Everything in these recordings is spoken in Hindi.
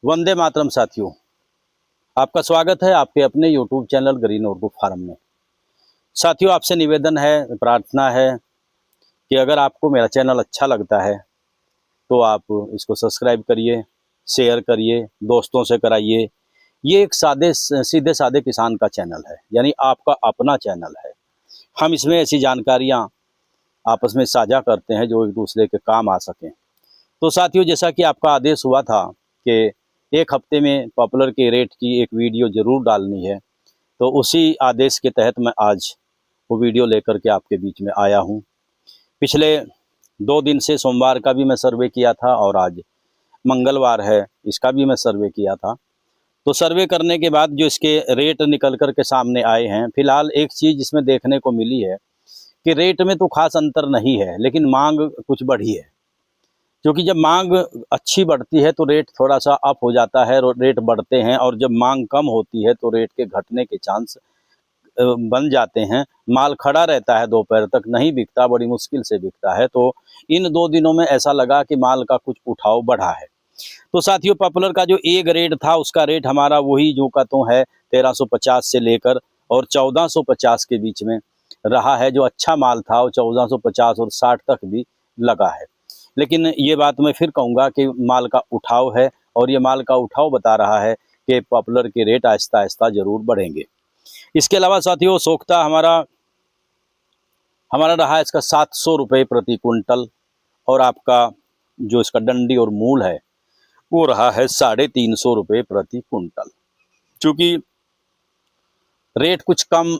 वंदे मातरम साथियों, आपका स्वागत है आपके अपने YouTube channel green Urdu farm में। साथियों, आपसे निवेदन है, प्रार्थना है कि अगर आपको मेरा चैनल अच्छा लगता है तो आप इसको सब्सक्राइब करिए, शेयर करिए, दोस्तों से कराइए। ये एक सीधे साधे किसान का चैनल है, यानी आपका अपना चैनल है। हम इसमें ऐसी जानकारियाँ आपस में साझा करते हैं जो एक दूसरे के काम आ सकें। तो साथियों, जैसा कि आपका आदेश हुआ था कि एक हफ्ते में पॉपुलर के रेट की एक वीडियो ज़रूर डालनी है, तो उसी आदेश के तहत मैं आज वो वीडियो लेकर के आपके बीच में आया हूँ। पिछले 2 दिन से सोमवार का भी मैं सर्वे किया था और आज मंगलवार है, इसका भी मैं सर्वे किया था। तो सर्वे करने के बाद जो इसके रेट निकल कर के सामने आए हैं, फिलहाल एक चीज़ इसमें देखने को मिली है कि रेट में तो खास अंतर नहीं है, लेकिन मांग कुछ बढ़ी है। क्योंकि जब मांग अच्छी बढ़ती है तो रेट थोड़ा सा अप हो जाता है, रेट बढ़ते हैं, और जब मांग कम होती है तो रेट के घटने के चांस बन जाते हैं। माल खड़ा रहता है, दोपहर तक नहीं बिकता, बड़ी मुश्किल से बिकता है। तो इन 2 दिनों में ऐसा लगा कि माल का कुछ उठाव बढ़ा है। तो साथियों, पॉपुलर का जो ए ग्रेड था उसका रेट हमारा वही जो का तो है 1350 से लेकर और 1450 के बीच में रहा है। जो अच्छा माल था वो 1450 और 60 तक भी लगा है। लेकिन ये बात मैं फिर कहूँगा कि माल का उठाव है, और ये माल का उठाव बता रहा है कि पॉपुलर के रेट आहिस्ता आहिस्ता ज़रूर बढ़ेंगे। इसके अलावा साथियों, सोख्ता हमारा रहा है इसका 700 रुपये प्रति कुंटल, और आपका जो इसका डंडी और मूल है वो रहा है 350 रुपये प्रति कुंटल। चूँकि रेट कुछ कम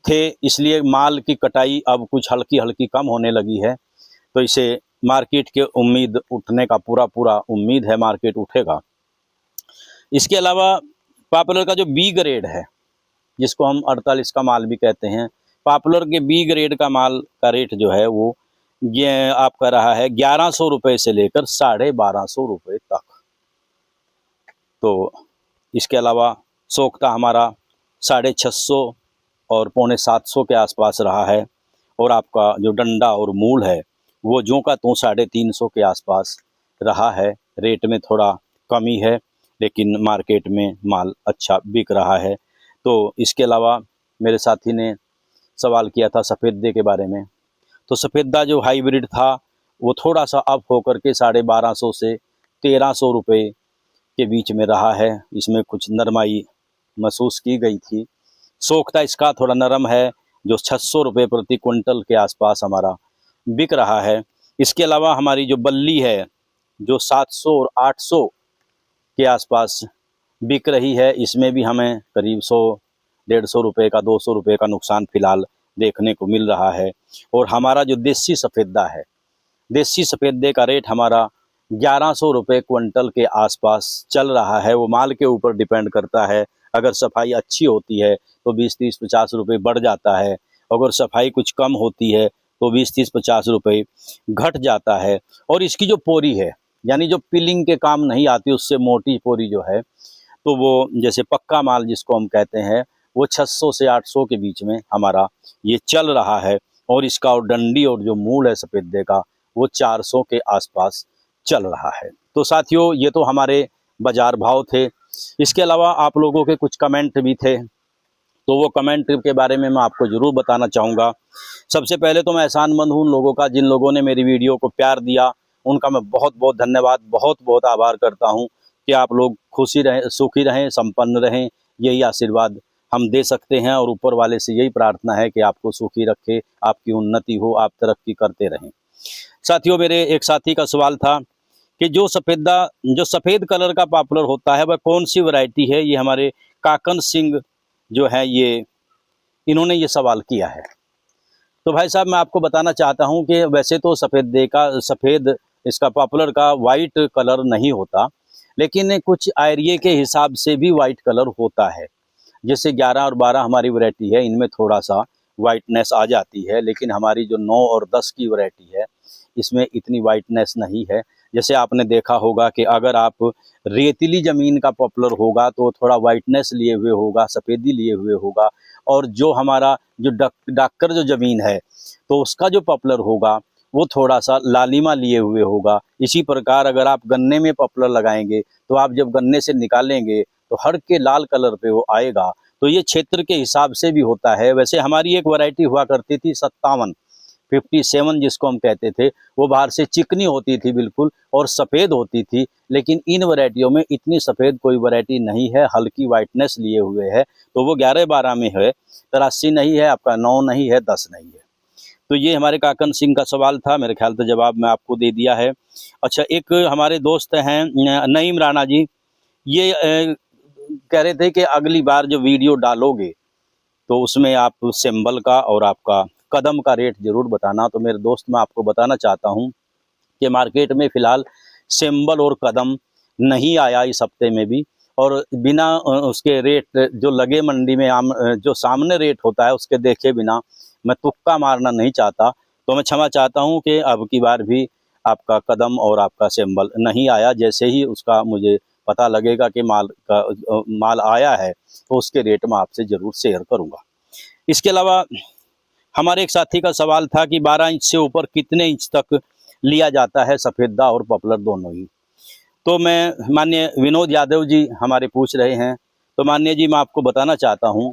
थे इसलिए माल की कटाई अब कुछ हल्की हल्की कम होने लगी है। तो इसे मार्केट के उम्मीद उठने का पूरा उम्मीद है, मार्केट उठेगा। इसके अलावा पॉपुलर का जो बी ग्रेड है, जिसको हम 48 का माल भी कहते हैं, पॉपुलर के बी ग्रेड का माल का रेट जो है वो ये आपका रहा है 1100 रुपये से लेकर 1250 रुपये तक। तो इसके अलावा सोख्ता हमारा 650 और 650 के आसपास रहा है, और आपका जो डंडा और मूल है वो जो का तो 350 के आसपास रहा है। रेट में थोड़ा कमी है, लेकिन मार्केट में माल अच्छा बिक रहा है। तो इसके अलावा मेरे साथी ने सवाल किया था सफ़ेदे के बारे में। तो सफ़ेदा जो हाइब्रिड था वो थोड़ा सा अप होकर के 1250 से 1300 रुपये के बीच में रहा है। इसमें कुछ नरमाई महसूस की गई थी। सोख्ता इसका थोड़ा नरम है, जो 600 रुपये प्रति कुंटल के आसपास हमारा बिक रहा है। इसके अलावा हमारी जो बल्ली है जो 700 और 800 के आसपास बिक रही है, इसमें भी हमें करीब 100-150 रुपये का 200 रुपये का नुकसान फ़िलहाल देखने को मिल रहा है। और हमारा जो देसी सफ़ेदा है, देसी सफ़ेदे का रेट हमारा 1100 रुपये क्विंटल के आसपास चल रहा है। वो माल के ऊपर डिपेंड करता है। अगर सफाई अच्छी होती है तो 20-30-50 रुपये बढ़ जाता है। अगर सफाई कुछ कम होती है तो 20-30-50 रुपये घट जाता है। और इसकी जो पोरी है, यानी जो पिलिंग के काम नहीं आती, उससे मोटी पोरी जो है, तो वो जैसे पक्का माल जिसको हम कहते हैं, वो 600 से 800 के बीच में हमारा ये चल रहा है। और इसका और डंडी और जो मूल है सफ़ेदे का वो 400 के आसपास चल रहा है। तो साथियों, ये तो हमारे बाज़ार भाव थे। इसके अलावा आप लोगों के कुछ कमेंट भी थे, तो वो कमेंट के बारे में मैं आपको ज़रूर बताना चाहूँगा। सबसे पहले तो मैं एहसानमंद हूँ उन लोगों का जिन लोगों ने मेरी वीडियो को प्यार दिया। उनका मैं बहुत बहुत धन्यवाद, बहुत बहुत आभार करता हूँ कि आप लोग खुशी रहें, सुखी रहें, संपन्न रहें। यही आशीर्वाद हम दे सकते हैं, और ऊपर वाले से यही प्रार्थना है कि आपको सुखी रखे, आपकी उन्नति हो, आप तरक्की करते रहें। साथियों, मेरे एक साथी का सवाल था कि जो सफ़ेद कलर का पॉपुलर होता है वह कौन सी वैरायटी है। ये हमारे काकन सिंह जो है, ये इन्होंने ये सवाल किया है। तो भाई साहब, मैं आपको बताना चाहता हूं कि वैसे तो सफ़ेद इसका पॉपुलर का वाइट कलर नहीं होता, लेकिन कुछ एरिया के हिसाब से भी वाइट कलर होता है। जैसे 11 और 12 हमारी वैरायटी है, इनमें थोड़ा सा वाइटनेस आ जाती है, लेकिन हमारी जो 9 और 10 की वैरायटी है इसमें इतनी वाइटनेस नहीं है। जैसे आपने देखा होगा कि अगर आप रेतीली ज़मीन का पॉपुलर होगा तो थोड़ा वाइटनेस लिए हुए होगा, सफ़ेदी लिए हुए होगा। और जो हमारा जो डाक्कर जो ज़मीन है तो उसका जो पॉपुलर होगा वो थोड़ा सा लालिमा लिए हुए होगा। इसी प्रकार अगर आप गन्ने में पॉपुलर लगाएंगे तो आप जब गन्ने से निकालेंगे तो हल्के लाल कलर पे वो आएगा। तो ये क्षेत्र के हिसाब से भी होता है। वैसे हमारी एक वैरायटी हुआ करती थी 57, 57 जिसको हम कहते थे, वो बाहर से चिकनी होती थी बिल्कुल और सफ़ेद होती थी, लेकिन इन वैरायटियों में इतनी सफ़ेद कोई वैरायटी नहीं है, हल्की वाइटनेस लिए हुए है। तो वो 11-12 में है, 83 नहीं है, आपका 9 नहीं है, 10 नहीं है। तो ये हमारे काकन सिंह का सवाल था, मेरे ख्याल से जवाब मैं आपको दे दिया है। अच्छा, एक हमारे दोस्त हैं नईम राणा जी, ये कह रहे थे कि अगली बार जो वीडियो डालोगे तो उसमें आप सिंबल का और आपका कदम का रेट ज़रूर बताना। तो मेरे दोस्त, मैं आपको बताना चाहता हूँ कि मार्केट में फ़िलहाल सिंबल और कदम नहीं आया इस हफ्ते में भी, और बिना उसके रेट जो लगे मंडी में जो सामने रेट होता है उसके देखे बिना मैं तुक्का मारना नहीं चाहता। तो मैं क्षमा चाहता हूँ कि अब की बार भी आपका कदम और आपका सिंबल नहीं आया। जैसे ही उसका मुझे पता लगेगा कि माल आया है तो उसके रेट मैं आपसे ज़रूर शेयर करूँगा। इसके अलावा हमारे एक साथी का सवाल था कि 12 इंच से ऊपर कितने इंच तक लिया जाता है सफ़ेदा और पॉपुलर दोनों ही। तो मैं माननीय विनोद यादव जी हमारे पूछ रहे हैं, तो माननीय जी मैं आपको बताना चाहता हूँ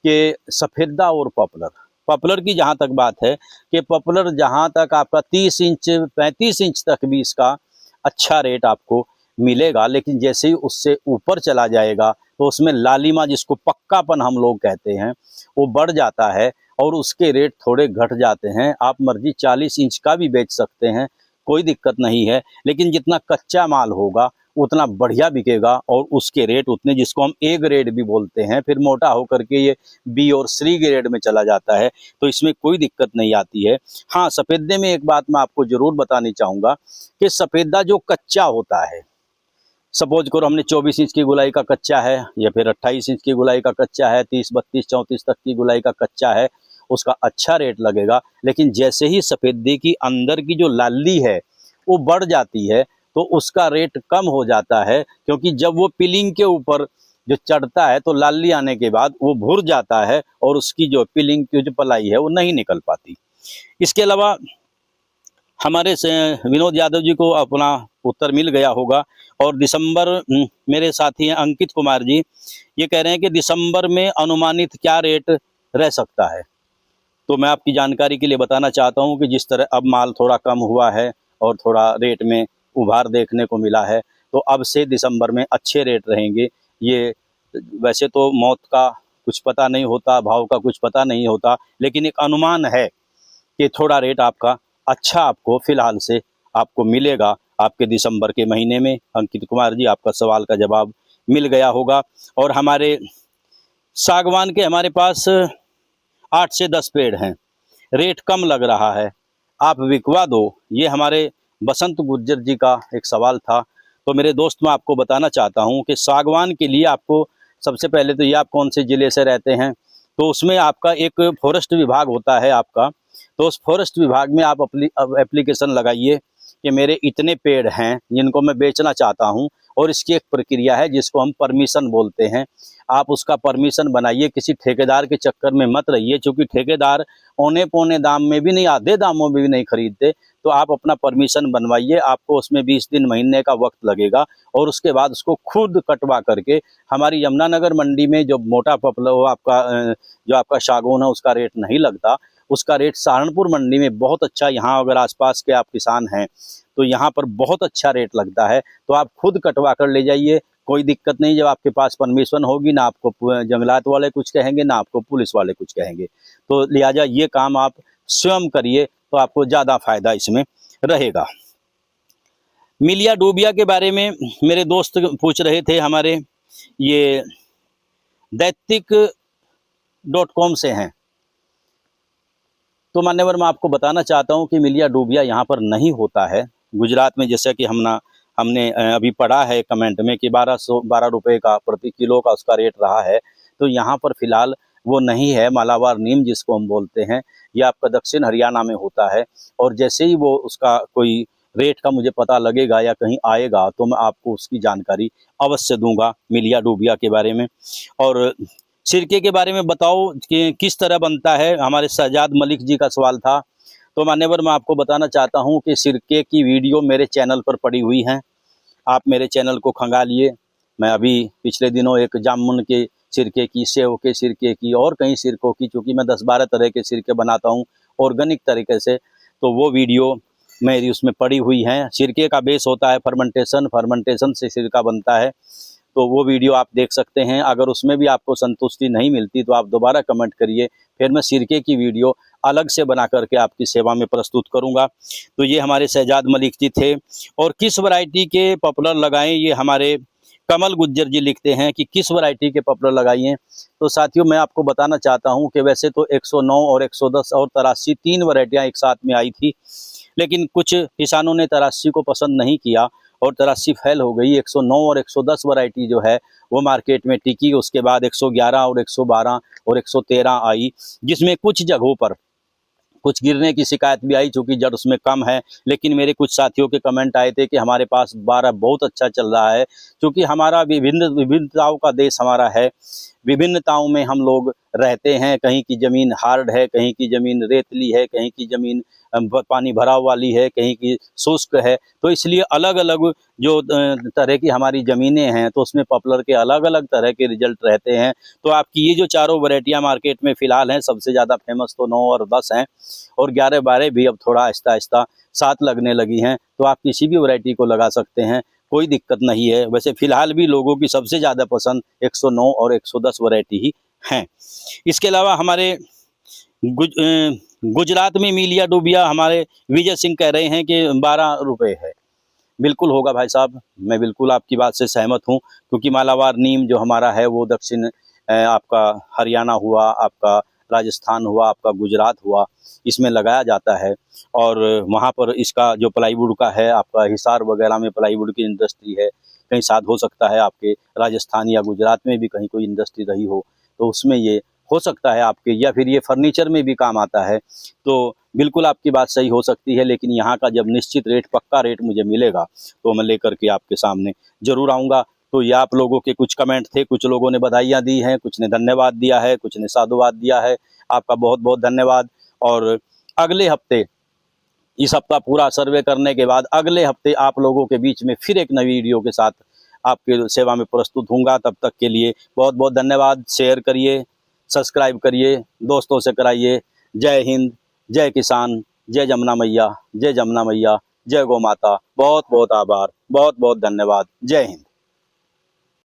कि सफ़ेदा और पॉपुलर की जहाँ तक बात है कि पॉपुलर जहाँ तक आपका 30 इंच 35 इंच तक भी इसका अच्छा रेट आपको मिलेगा, लेकिन जैसे ही उससे ऊपर चला जाएगा तो उसमें लालिमा, जिसको पक्कापन हम लोग कहते हैं, वो बढ़ जाता है और उसके रेट थोड़े घट जाते हैं। आप मर्जी 40 इंच का भी बेच सकते हैं, कोई दिक्कत नहीं है, लेकिन जितना कच्चा माल होगा उतना बढ़िया बिकेगा और उसके रेट उतने, जिसको हम ए ग्रेड भी बोलते हैं, फिर मोटा होकर के ये बी और सी ग्रेड में चला जाता है, तो इसमें कोई दिक्कत नहीं आती है। हाँ, सफ़ेदे में एक बात मैं आपको ज़रूर बतानी चाहूँगा कि सफ़ेदा जो कच्चा होता है, सपोज करो हमने 24 इंच की गुलाई का कच्चा है या फिर 28 इंच की गुलाई का कच्चा है, 30, 32, 34 तक की गुलाई का कच्चा है, उसका अच्छा रेट लगेगा। लेकिन जैसे ही सफ़ेदे की अंदर की जो लाली है वो बढ़ जाती है तो उसका रेट कम हो जाता है, क्योंकि जब वो पिलिंग के ऊपर जो चढ़ता है तो लाली आने के बाद वो भुर जाता है और उसकी जो पिलिंग की जो पलाई है वो नहीं निकल पाती। इसके अलावा हमारे से विनोद यादव जी को अपना उत्तर मिल गया होगा। और दिसंबर, मेरे साथी हैं अंकित कुमार जी, ये कह रहे हैं कि दिसंबर में अनुमानित क्या रेट रह सकता है। तो मैं आपकी जानकारी के लिए बताना चाहता हूं कि जिस तरह अब माल थोड़ा कम हुआ है और थोड़ा रेट में उभार देखने को मिला है, तो अब से दिसंबर में अच्छे रेट रहेंगे। ये वैसे तो मौत का कुछ पता नहीं होता, भाव का कुछ पता नहीं होता, लेकिन एक अनुमान है कि थोड़ा रेट आपका अच्छा आपको फ़िलहाल से आपको मिलेगा आपके दिसंबर के महीने में। अंकित कुमार जी, आपका सवाल का जवाब मिल गया होगा। और हमारे सागवान के हमारे पास 8 से 10 पेड़ हैं, रेट कम लग रहा है, आप बिकवा दो, ये हमारे बसंत गुज्जर जी का एक सवाल था। तो मेरे दोस्त, मैं आपको बताना चाहता हूँ कि सागवान के लिए आपको सबसे पहले तो ये आप कौन से ज़िले से रहते हैं, तो उसमें आपका एक फॉरेस्ट विभाग होता है आपका, तो उस फॉरेस्ट विभाग में आप एप्लीकेशन लगाइए कि मेरे इतने पेड़ हैं जिनको मैं बेचना चाहता हूं, और इसकी एक प्रक्रिया है जिसको हम परमिशन बोलते हैं। आप उसका परमिशन बनाइए, किसी ठेकेदार के चक्कर में मत रहिए, क्योंकि ठेकेदार औने पौने दाम में भी नहीं, आधे दामों में भी नहीं खरीदते। तो आप अपना परमिशन बनवाइए, आपको उसमें 20 दिन महीने का वक्त लगेगा, और उसके बाद उसको खुद कटवा करके हमारी यमुनानगर मंडी में जो मोटा पपला आपका जो आपका सागौन है उसका रेट नहीं लगता, उसका रेट सहारनपुर मंडी में बहुत अच्छा, यहाँ अगर आसपास के आप किसान हैं तो यहाँ पर बहुत अच्छा रेट लगता है। तो आप खुद कटवा कर ले जाइए, कोई दिक्कत नहीं। जब आपके पास परमिशन होगी, ना आपको जंगलात वाले कुछ कहेंगे, ना आपको पुलिस वाले कुछ कहेंगे। तो लिहाजा ये काम आप स्वयं करिए तो आपको ज़्यादा फायदा इसमें रहेगा। मिलिया डूबिया के बारे में मेरे दोस्त पूछ रहे थे, हमारे ये दैतिक.com से हैं। तो मान्यवर, मैं आपको बताना चाहता हूं कि मिलिया डूबिया यहाँ पर नहीं होता है। गुजरात में जैसा कि हमने अभी पढ़ा है कमेंट में कि 12 रुपये का प्रति किलो का उसका रेट रहा है, तो यहाँ पर फ़िलहाल वो नहीं है। मालाबार नीम जिसको हम बोलते हैं, ये आपका दक्षिण हरियाणा में होता है, और जैसे ही वो उसका कोई रेट का मुझे पता लगेगा या कहीं आएगा तो मैं आपको उसकी जानकारी अवश्य दूंगा मिलिया डूबिया के बारे में। और सिरके के बारे में बताओ कि किस तरह बनता है, हमारे शहजाद मलिक जी का सवाल था। तो मान्यवर, मैं आपको बताना चाहता हूं कि सिरके की वीडियो मेरे चैनल पर पड़ी हुई हैं। आप मेरे चैनल को खंगालिए। मैं अभी पिछले दिनों एक जामुन के सिरके की, सेव के सिरके की और कई सिरकों की, चूँकि मैं 10-12 तरह के सिरके बनाता हूँ ऑर्गेनिक तरीके से, तो वो वीडियो मेरी उसमें पड़ी हुई हैं। सिरके का बेस होता है फर्मेंटेशन, फर्मेंटेशन से सिरका बनता है। तो वो वीडियो आप देख सकते हैं। अगर उसमें भी आपको संतुष्टि नहीं मिलती तो आप दोबारा कमेंट करिए, फिर मैं सिरके की वीडियो अलग से बना करके आपकी सेवा में प्रस्तुत करूंगा। तो ये हमारे शहजाद मलिक जी थे। और किस वैरायटी के पॉपुलर लगाएं, ये हमारे कमल गुज्जर जी लिखते हैं कि किस वैरायटी के पॉपुलर लगाइए। तो साथियों, मैं आपको बताना चाहता हूं कि वैसे तो 109 और 110 और 83 3 वैरायटियाँ एक साथ में आई थी, लेकिन कुछ किसानों ने 83 को पसंद नहीं किया और 83 फेल हो गई। 109 और 110 वैरायटी जो है वो मार्केट में टिकी। उसके बाद 111 और 112 और 113 आई, जिसमें कुछ जगहों पर कुछ गिरने की शिकायत भी आई, चूँकि जड़ उसमें कम है। लेकिन मेरे कुछ साथियों के कमेंट आए थे कि हमारे पास 12 बहुत अच्छा चल रहा है, क्योंकि हमारा विभिन्नताओं का देश हमारा है। विभिन्नताओं में हम लोग रहते हैं। कहीं की ज़मीन हार्ड है, कहीं की ज़मीन रेतली है, कहीं की ज़मीन पानी भराव वाली है, कहीं की शुष्क है। तो इसलिए अलग अलग जो तरह की हमारी ज़मीनें हैं, तो उसमें पॉपुलर के अलग अलग तरह के रिजल्ट रहते हैं। तो आपकी ये जो चारों वैरायटियाँ मार्केट में फ़िलहाल हैं, सबसे ज़्यादा फेमस तो 9 और 10 हैं, और 11-12 भी अब थोड़ा आहिस्ता आहिस्ता साथ लगने लगी हैं। तो आप किसी भी वैरायटी को लगा सकते हैं, कोई दिक्कत नहीं है। वैसे फ़िलहाल भी लोगों की सबसे ज़्यादा पसंद 109 और 110 वैरायटी ही हैं। इसके अलावा हमारे गुजरात में मीलिया डूबिया हमारे विजय सिंह कह रहे हैं कि 12 रुपये है। बिल्कुल होगा भाई साहब, मैं बिल्कुल आपकी बात से सहमत हूँ, क्योंकि मालाबार नीम जो हमारा है वो दक्षिण आपका हरियाणा हुआ, आपका राजस्थान हुआ, आपका गुजरात हुआ, इसमें लगाया जाता है। और वहाँ पर इसका जो प्लाईवुड का है, आपका हिसार वगैरह में प्लाईवुड की इंडस्ट्री है। कहीं शायद हो सकता है आपके राजस्थान या गुजरात में भी कहीं कोई इंडस्ट्री रही हो, तो उसमें ये हो सकता है आपके, या फिर ये फर्नीचर में भी काम आता है। तो बिल्कुल आपकी बात सही हो सकती है, लेकिन यहाँ का जब निश्चित रेट, पक्का रेट मुझे मिलेगा तो मैं लेकर के आपके सामने ज़रूर आऊँगा। तो ये आप लोगों के कुछ कमेंट थे, कुछ लोगों ने बधाइयाँ दी हैं, कुछ ने धन्यवाद दिया है, कुछ ने साधुवाद दिया है। आपका बहुत बहुत धन्यवाद। और अगले हफ्ते, इस हफ्ता पूरा सर्वे करने के बाद अगले हफ्ते आप लोगों के बीच में फिर एक नई वीडियो के साथ आपके सेवा में प्रस्तुत होऊंगा। तब तक के लिए बहुत बहुत धन्यवाद। शेयर करिए, सब्सक्राइब करिए, दोस्तों से कराइए। जय हिंद, जय किसान, जय जमुना मैया, जय जमुना मैया, जय गौ माता। बहुत बहुत आभार, बहुत बहुत धन्यवाद। जय हिंद।